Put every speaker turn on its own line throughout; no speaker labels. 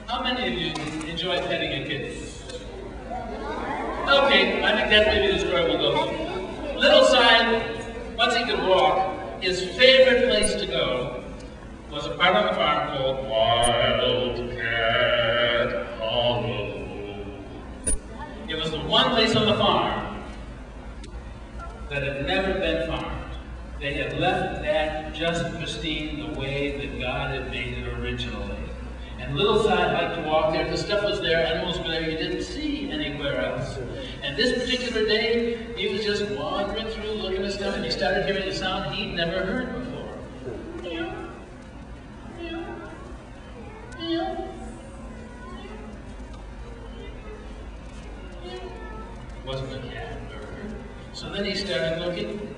How many of you enjoy petting a kitten? Okay, I think that's maybe the story we'll go to. Little Simon, once he could walk, his favorite place to go was a part on the farm called Wildcat Hollow. It was the one place on the farm that had never been farmed. They had left that just pristine the way that God had made it originally. And little Si liked to walk there because stuff was there, animals were there you didn't see anywhere else. And this particular day, he was just wandering through looking at stuff, and he started hearing a sound he'd never heard before. Meow, meow, meow. Wasn't a cat or bird. So then he started looking.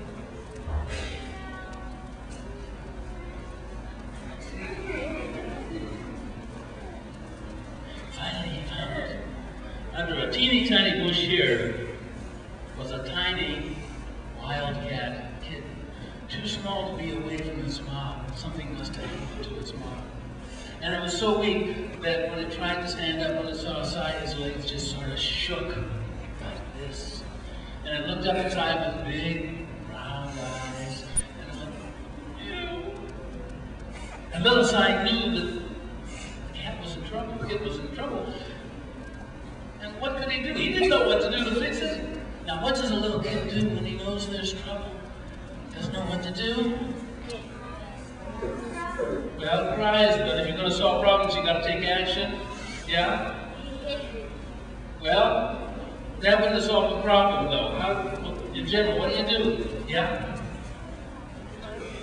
Finally he found it. Under a teeny tiny bush here was a tiny wildcat kitten. Too small to be away from its mom. Something must have happened to its mom. And it was so weak that when it tried to stand up, when it saw Si, his legs just sort of shook like this. And it looked up at Si with big round eyes. And it went, ew. And little Si knew that the cat was in trouble, the kid was in trouble. And what could he do? He didn't know what to do to fix it. Now what does a little kid do when he knows there's trouble? Doesn't know what to do? Well, cries, but if you're going to solve problems, you got to take action. Yeah? Well, that wouldn't solve the problem, though. How, in general, what do you do? Yeah?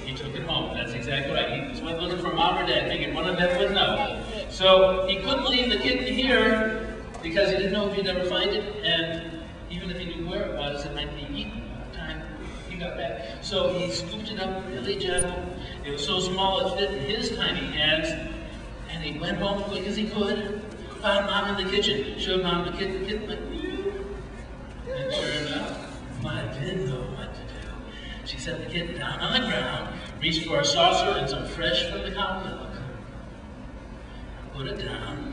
He took it home. That's exactly right. He went looking for mom or dad, figured one of them would know. So he couldn't leave the kitten here because he didn't know if he'd ever find it, and even if he knew where it was, it might be eaten by the time he got back. So he scooped it up really gentle. It was so small it fit in his tiny hands, and he went home quick as he could, found Mom in the kitchen, showed Mom the kitten, the kitten went, and sure enough, Mom did know what to do. She set the kitten down on the ground, reached for a saucer and some fresh from the cow milk, put it down.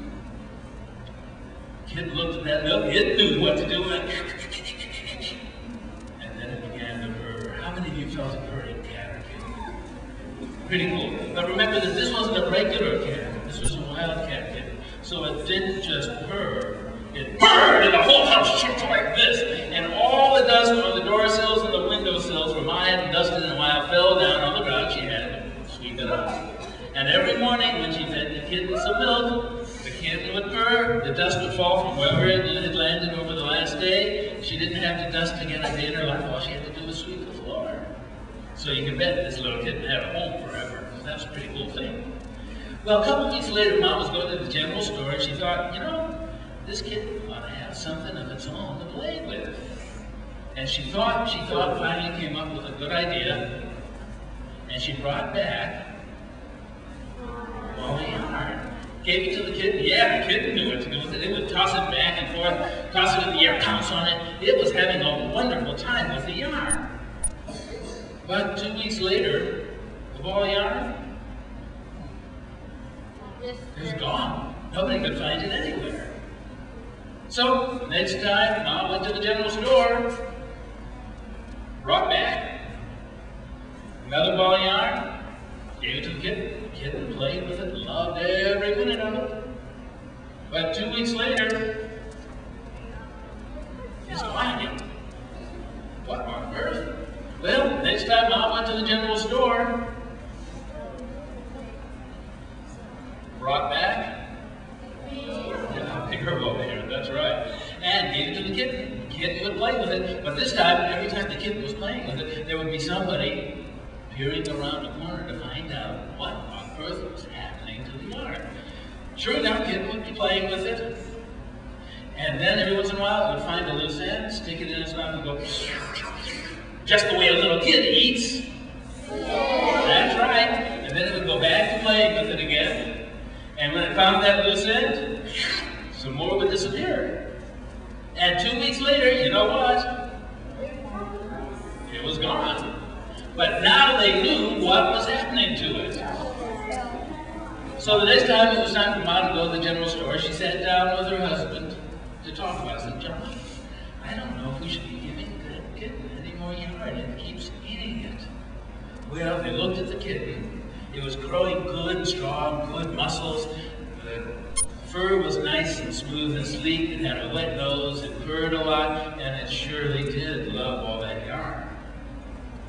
Kid looked at that milk, it knew what to do, and then it began to purr. How many of you felt it purring, cat or kitten? Pretty cool. But remember that this wasn't a regular cat, this was a wildcat kitten. So it didn't just purr, it purred, and the whole house shook like this. And all the dust on the door sills and the window sills where Ma hadn't dusted in a while fell down on the ground. She had to sweep it up. And every morning when she fed the kitten some milk, the kitten would purr, the dust would fall from wherever it had landed over the last day. She didn't have to dust again a day in her life. All she had to do was sweep the floor. So you can bet this little kitten had a home forever. That's a pretty cool thing. Well, a couple weeks later, Mom was going to the general store and she thought, you know, this kitten ought to have something of its own to play with. And she thought, finally came up with a good idea, and she brought back all the yarn. Gave it to the kitten. Yeah, the kitten knew what to do with it. It would toss it back and forth, toss it in the air, pounce on it. It was having a wonderful time with the yarn. But 2 weeks later, the ball of yarn is gone. Nobody could find it anywhere. So, next time, Mom went to the general store, brought back another ball of yarn, gave it to the kitten. The kitten played with it, loved every minute of it. But 2 weeks later, it's gone again. What on earth? Well, next time Mom went to the general store, brought back a bigger ball of yarn, that's right, and gave it to the kitten. The kitten would play with it, but this time, every time the kitten was playing with it, there would be somebody peering around the corner to find out what on earth was happening to the yarn. Sure enough, the kitten would be playing with it, and then every once in a while it would find a loose end, stick it in its mouth and go, just the way a little kid eats. That's right. And then it would go back to playing with it again, and when it found that loose end, some more would disappear. And 2 weeks later, you know what? It was gone. But now they knew what was happening to it. So the next time it was time for Ma to go to the general store, she sat down with her husband to talk about it. I said, John, I don't know if we should be giving the kitten any more yard. It keeps eating it. Well, they looked at the kitten. It was growing good and strong, good muscles. The fur was nice and smooth and sleek. It had a wet nose. It purred a lot, and it surely did love all that yarn.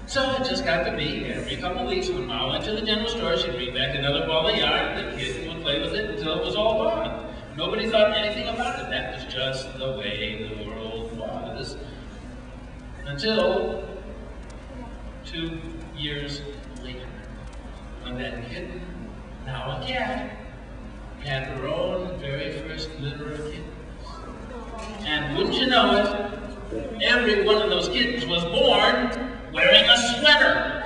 So it just got to be every couple of weeks when Ma went to the general store, she'd bring back another ball of yarn. The kitten would play with it until it was all gone. Nobody thought anything about it. That was just the way the world was. Until 2 years later, when that kitten, now a cat, had her own very first litter of kittens. And wouldn't you know it, every one of those kittens was born wearing a sweater.